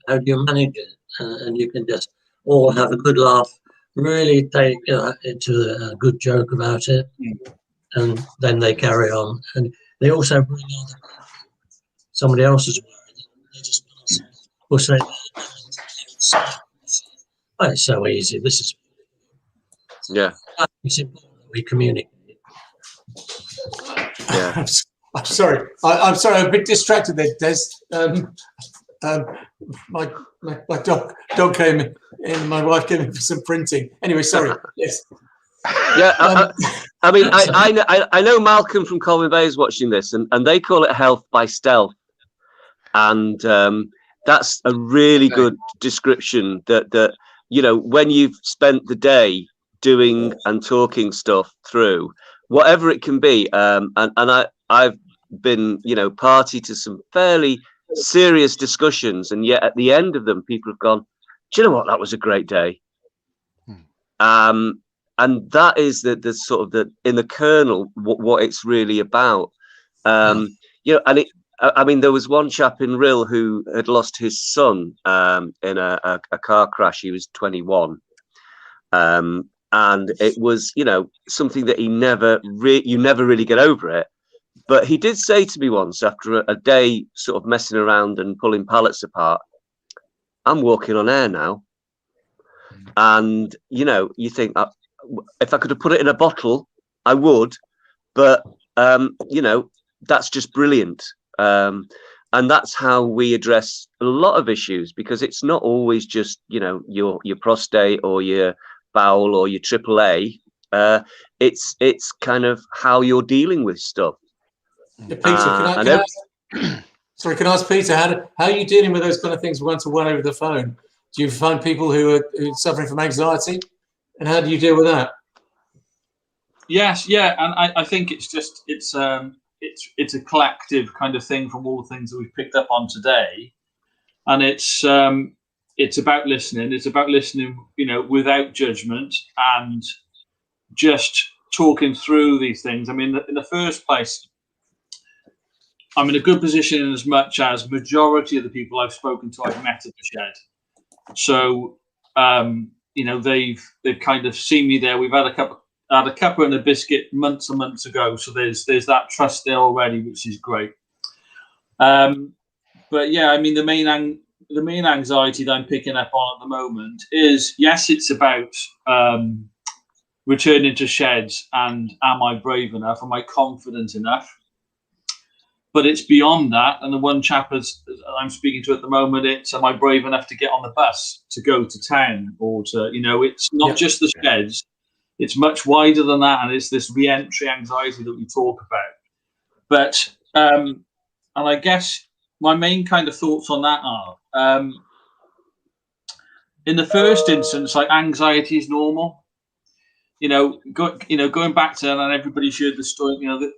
manage it? And you can just all have a good laugh, really take into a good joke about it, and then they carry on. And they also bring on somebody else's worry. They just will say, "Oh, it's so easy. This is." Yeah. It's important that we communicate. Yeah. I'm sorry. I'm sorry. I'm a bit distracted there, Des. My dog came in, and my wife came in for some printing. Anyway, sorry. Yes. Yeah. I know Malcolm from Colwyn Bay is watching this, and they call it health by stealth, and that's a really good description. That when you've spent the day doing and talking stuff through, whatever it can be, and I've been party to some fairly serious discussions, and yet at the end of them people have gone, "Do you know what, that was a great day." and that is the sort of the in the kernel what it's really about. You know, and I mean, there was one chap in Rill who had lost his son in a car crash. He was 21. And it was, you know, something that you never really get over it. But he did say to me once, after a day sort of messing around and pulling pallets apart, I'm walking on air now. And, you know, you think, if I could have put it in a bottle, I would. But, you know, that's just brilliant. And that's how we address a lot of issues, because it's not always just, you know, your prostate or your bowel or your AAA. It's kind of how you're dealing with stuff. Yeah, Peter, can I ask Peter, how are you dealing with those kind of things one-to-one over the phone? Do you find people who are suffering from anxiety, and how do you deal with that? Yes, yeah, and I think it's a collective kind of thing from all the things that we've picked up on today, and it's about listening. It's about listening, you know, without judgment and just talking through these things. I mean, in the first place, I'm in a good position in as much as majority of the people I've spoken to, I've met at the shed. So, you know, they've kind of seen me there. We've had a cuppa and a biscuit months and months ago. So there's that trust there already, which is great. But yeah, I mean, the main anxiety that I'm picking up on at the moment is, yes, it's about returning to sheds and am I brave enough? Am I confident enough? But it's beyond that. And the one chap I'm speaking to at the moment, it's, am I brave enough to get on the bus to go to town, or to, you know, it's not just the sheds. It's much wider than that. And it's this re-entry anxiety that we talk about. But, and I guess my main kind of thoughts on that are, in the first instance, like, anxiety is normal. You know, going back to, and everybody shared the story, you know,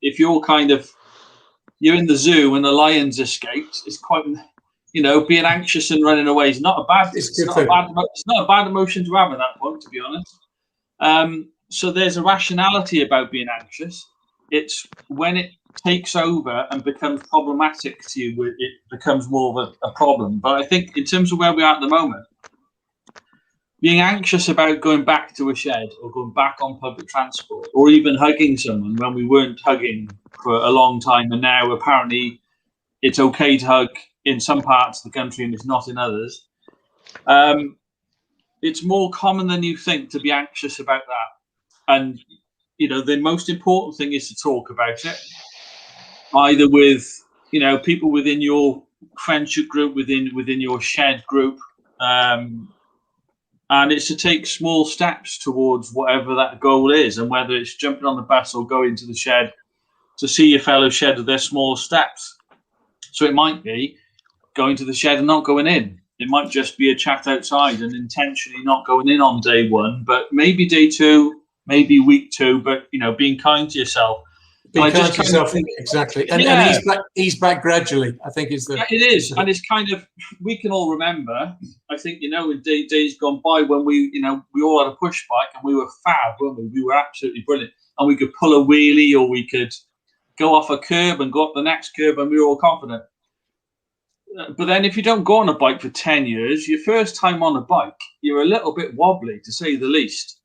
if you're kind of, you're in the zoo and the lions escaped, it's quite, you know, being anxious and running away is not a bad, it's not a bad emotion to have at that point, to be honest. So there's a rationality about being anxious. It's when it takes over and becomes problematic to you, it becomes more of a problem. But I think in terms of where we are at the moment, being anxious about going back to a shed or going back on public transport or even hugging someone when we weren't hugging for a long time, and now apparently it's okay to hug in some parts of the country and it's not in others. It's more common than you think to be anxious about that. And, you know, the most important thing is to talk about it, either with, you know, people within your friendship group, within your shed group, and it's to take small steps towards whatever that goal is, and whether it's jumping on the bus or going to the shed to see your fellow shed with their small steps. So it might be going to the shed and not going in. It might just be a chat outside and intentionally not going in on day one, but maybe day two, maybe week 2, but, you know, being kind to yourself. Be kind to yourself, exactly. And ease back gradually, I think, is the... Yeah, it is. And it's kind of, we can all remember, I think, you know, in days gone by when we, you know, we all had a push bike and we were fab, weren't we? We were absolutely brilliant. And we could pull a wheelie, or we could go off a curb and go up the next curb, and we were all confident. But then if you don't go on a bike for 10 years, your first time on a bike, you're a little bit wobbly, to say the least.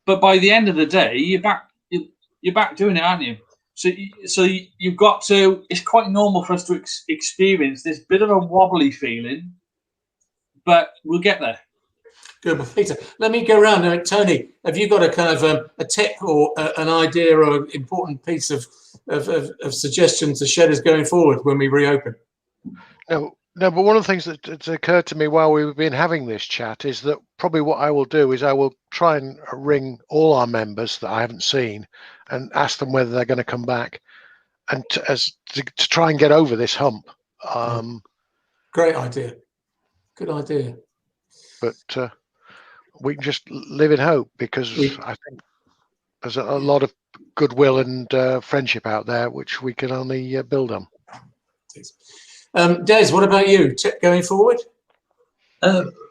But by the end of the day, you're back doing it, aren't you? So you've got to, it's quite normal for us to experience this bit of a wobbly feeling, but we'll get there. Good, Peter. Let me go around. Tony, have you got a kind of a tip or an idea or an important piece of suggestions to shedders going forward when we reopen? No, but one of the things that's occurred to me while we've been having this chat is that probably what I will do is I will try and ring all our members that I haven't seen and ask them whether they're going to come back, and to try and get over this hump. Great idea. Good idea. But we can just live in hope, because I think there's a lot of goodwill and friendship out there which we can only build on. Des, what about you? Tip going forward?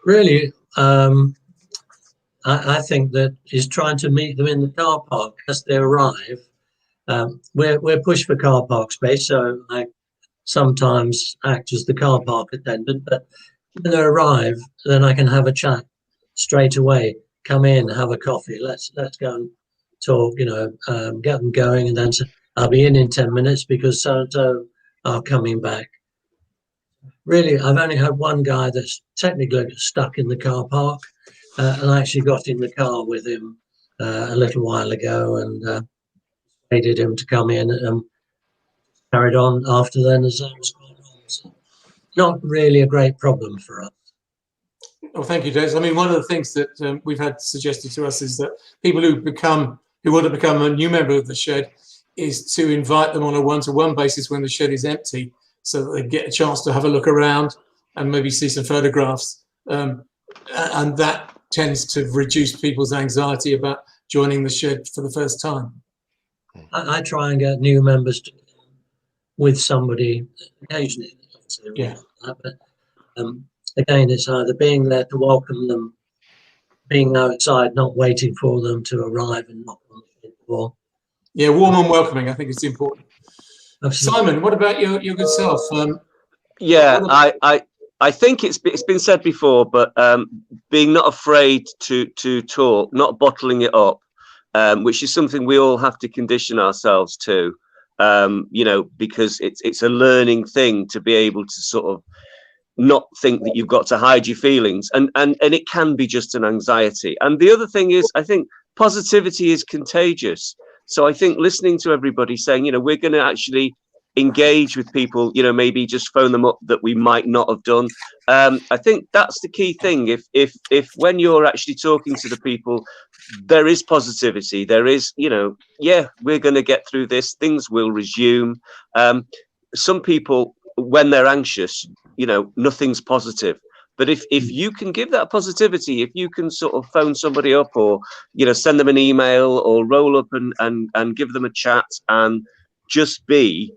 Really, I think that is trying to meet them in the car park as they arrive. We're pushed for car park space, so I sometimes act as the car park attendant, but when they arrive, then I can have a chat straight away. Come in, have a coffee. Let's go and talk. Get them going, and then I'll be in 10 minutes because so and so are coming back. Really, I've only had one guy that's technically stuck in the car park, and I actually got in the car with him a little while ago and persuaded him to come in and carried on after then as was going on. So not really a great problem for us. Well, thank you, Des. I mean, one of the things that we've had suggested to us is that people who want to become a new member of the shed is to invite them on a one-to-one basis when the shed is empty, so that they get a chance to have a look around and maybe see some photographs. And that tends to reduce people's anxiety about joining the shed for the first time. I try and get new members with somebody occasionally. Yeah. But again, it's either being there to welcome them, being outside, not waiting for them to arrive and knock on the door. Yeah, warm and welcoming, I think it's important. Absolutely. Simon, what about your good self? I think it's been said before, but being not afraid to talk, not bottling it up, which is something we all have to condition ourselves to, because it's a learning thing to be able to sort of not think that you've got to hide your feelings, and it can be just an anxiety. And the other thing is, I think positivity is contagious. So I think listening to everybody saying, we're going to actually engage with people, maybe just phone them up that we might not have done. I think that's the key thing. If when you're actually talking to the people, there is positivity, there is, we're going to get through this, things will resume. Some people, when they're anxious, nothing's positive. But if you can give that positivity, if you can sort of phone somebody up or, send them an email or roll up and give them a chat and just be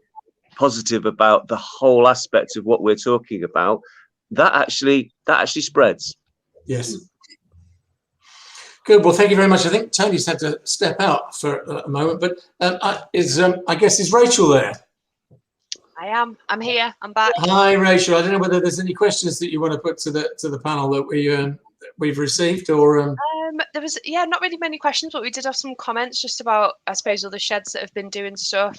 positive about the whole aspect of what we're talking about, that actually spreads. Yes. Good. Well, thank you very much. I think Tony's had to step out for a moment, but I guess is Rachel there? I am. I'm here. I'm back. Hi, Rachel. I don't know whether there's any questions that you want to put to the panel that we've received, or there was not really many questions, but we did have some comments just about, I suppose, other sheds that have been doing stuff.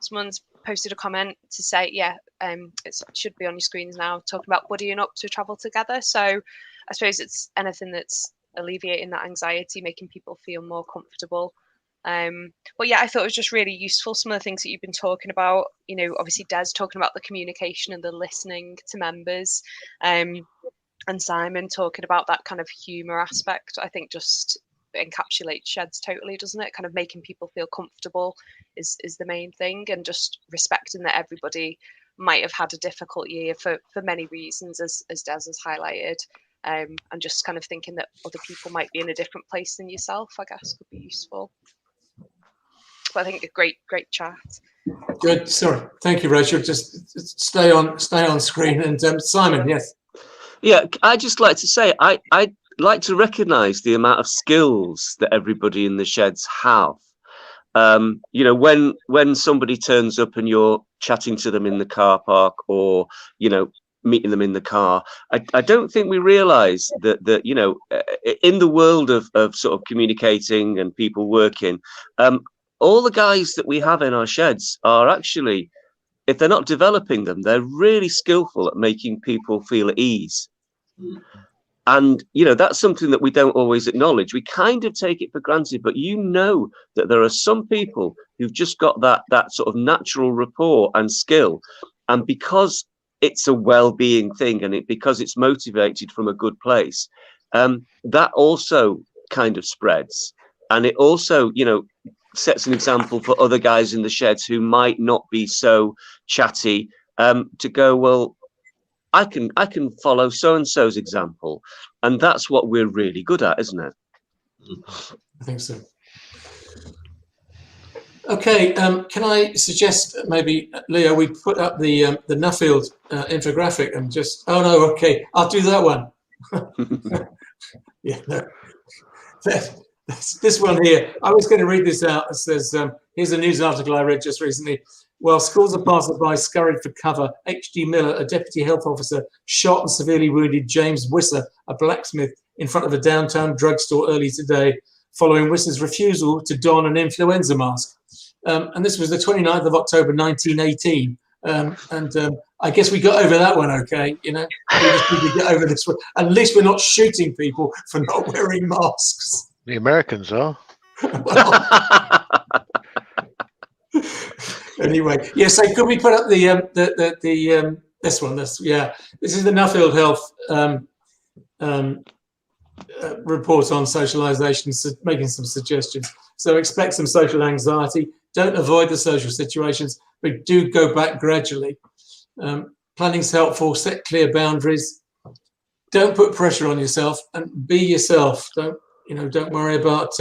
Someone's posted a comment to say, it should be on your screens now, talking about buddying up to travel together. So I suppose it's anything that's alleviating that anxiety, making people feel more comfortable. But I thought it was just really useful, some of the things that you've been talking about, obviously Des talking about the communication and the listening to members, and Simon talking about that kind of humour aspect. I think just encapsulates sheds totally, doesn't it? Kind of making people feel comfortable is the main thing, and just respecting that everybody might have had a difficult year for many reasons, as Des has highlighted, and just kind of thinking that other people might be in a different place than yourself, I guess, could be useful. But I think a great chat. Good. Sorry. Thank you, Rachel. Just stay on screen. And Simon, yes. Yeah, I just like to say I'd like to recognise the amount of skills that everybody in the sheds have. When somebody turns up and you're chatting to them in the car park, or meeting them in the car, I don't think we realise that in the world of sort of communicating and people working, all the guys that we have in our sheds are actually, if they're not developing them, they're really skillful at making people feel at ease. And, that's something that we don't always acknowledge. We kind of take it for granted, but that there are some people who've just got that sort of natural rapport and skill. And because it's a well-being thing, and because it's motivated from a good place, that also kind of spreads. And it also, sets an example for other guys in the sheds who might not be so chatty, to go, well, I can follow so-and-so's example. And that's what we're really good at, isn't it? I think so. Okay, can I suggest maybe, Leo, we put up the Nuffield infographic and just, oh no, okay, I'll do that one. Yeah, no. This one here, I was going to read this out. It says, here's a news article I read just recently. While schools of passersby scurried for cover, H.D. Miller, a deputy health officer, shot and severely wounded James Wisser, a blacksmith, in front of a downtown drugstore early today, following Wisser's refusal to don an influenza mask. And this was the 29th of October, 1918. I guess we got over that one, okay? You know, we just need to get over this one. At least we're not shooting people for not wearing masks. The Americans are. Anyway, yeah. So could we put up the this one? This is the Nuffield Health report on socialisation, making some suggestions. So expect some social anxiety. Don't avoid the social situations, but do go back gradually. Planning's helpful. Set clear boundaries. Don't put pressure on yourself, and be yourself. Don't worry about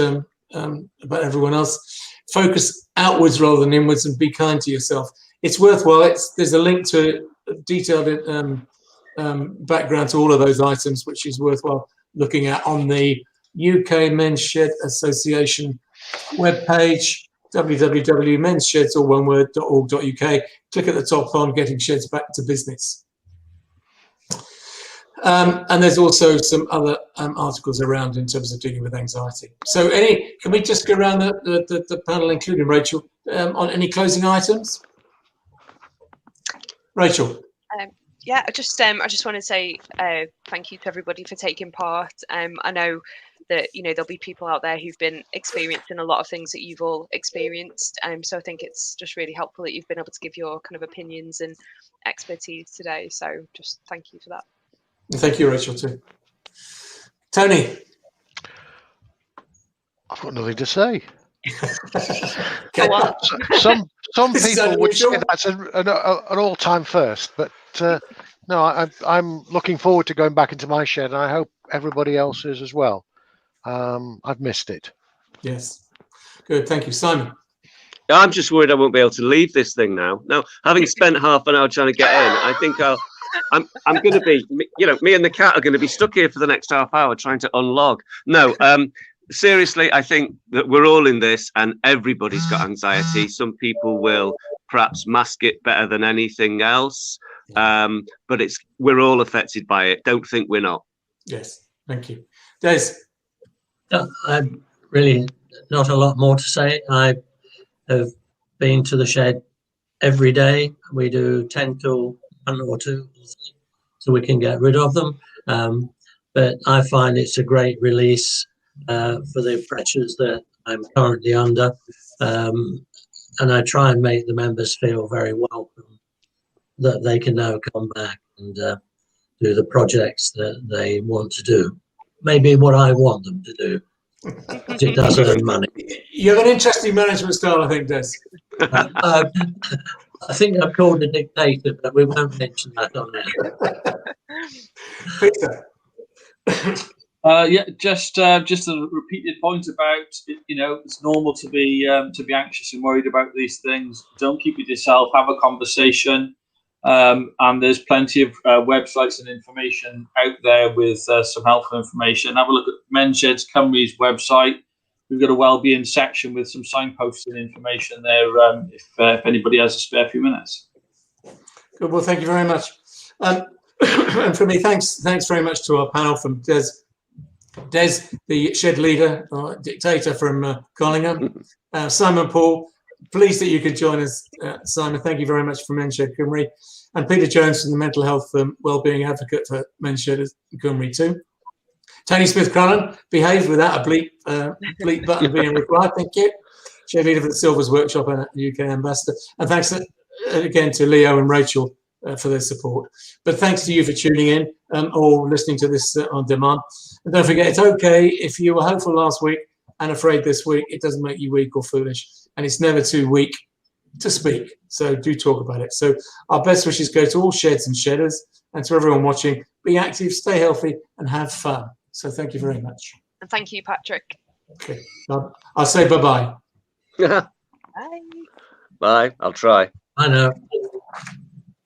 everyone else. Focus outwards rather than inwards, and be kind to yourself. It's worthwhile. There's a link to a detailed background to all of those items, which is worthwhile looking at on the UK Men's Shed Association webpage, www.menssheds.org.uk. Click at the top on Getting Sheds Back to Business. And there's also some other articles around in terms of dealing with anxiety. So can we just go around the panel, including Rachel, on any closing items? Rachel. Yeah, I just want to say thank you to everybody for taking part. I know that there'll be people out there who've been experiencing a lot of things that you've all experienced. So I think it's just really helpful that you've been able to give your kind of opinions and expertise today. So just thank you for that. Thank you, Rachel, too. Tony. I've got nothing to say. Go on. Some people would say that's an all-time first, but no, I'm looking forward to going back into my shed, and I hope everybody else is as well. I've missed it. Yes. Good. Thank you, Simon. I'm just worried I won't be able to leave this thing now. Now, having spent half an hour trying to get in, I think I'm going to be, me and the cat are going to be stuck here for the next half hour trying to unlog. No, seriously, I think that we're all in this and everybody's got anxiety. Some people will perhaps mask it better than anything else, but we're all affected by it. Don't think we're not. Yes, thank you. Des? I'm really not a lot more to say. I have been to the shed every day. We do 10 till 1 or 2, so we can get rid of them. But I find it's a great release for the pressures that I'm currently under. And I try and make the members feel very welcome, that they can now come back and do the projects that they want to do. Maybe what I want them to do. It does earn money. You have an interesting management style, I think, Des. I think I'm called a dictator, but we won't mention that on there. Peter. Just a repeated point about it's normal to be anxious and worried about these things. Don't keep it yourself. Have a conversation. And there's plenty of websites and information out there with some helpful information. Have a look at Men's Sheds Cymru's website. We've got a wellbeing section with some signposting information there if anybody has a spare few minutes. Good. Well, thank you very much. And for me, thanks very much to our panel from Des, the shed leader, or dictator from Collingham, Simon Paul. Pleased that you could join us, Simon. Thank you very much from Men's Shed Cymru, and Peter Jones from the mental health wellbeing advocate for Men's Shed Cymru too. Tony Smith-Cronin behaved without a bleep button being required. Thank you. Shed leader for the Silvers Workshop and UK ambassador. And thanks again to Leo and Rachel for their support. But thanks to you for tuning in or listening to this on demand. And don't forget, it's okay if you were hopeful last week and afraid this week. It doesn't make you weak or foolish. And it's never too weak to speak. So do talk about it. So our best wishes go to all sheds and shedders, and to everyone watching. Be active, stay healthy, and have fun. So thank you very much. And thank you, Patrick. Okay. I'll say bye-bye. Bye. Bye. I'll try. I know.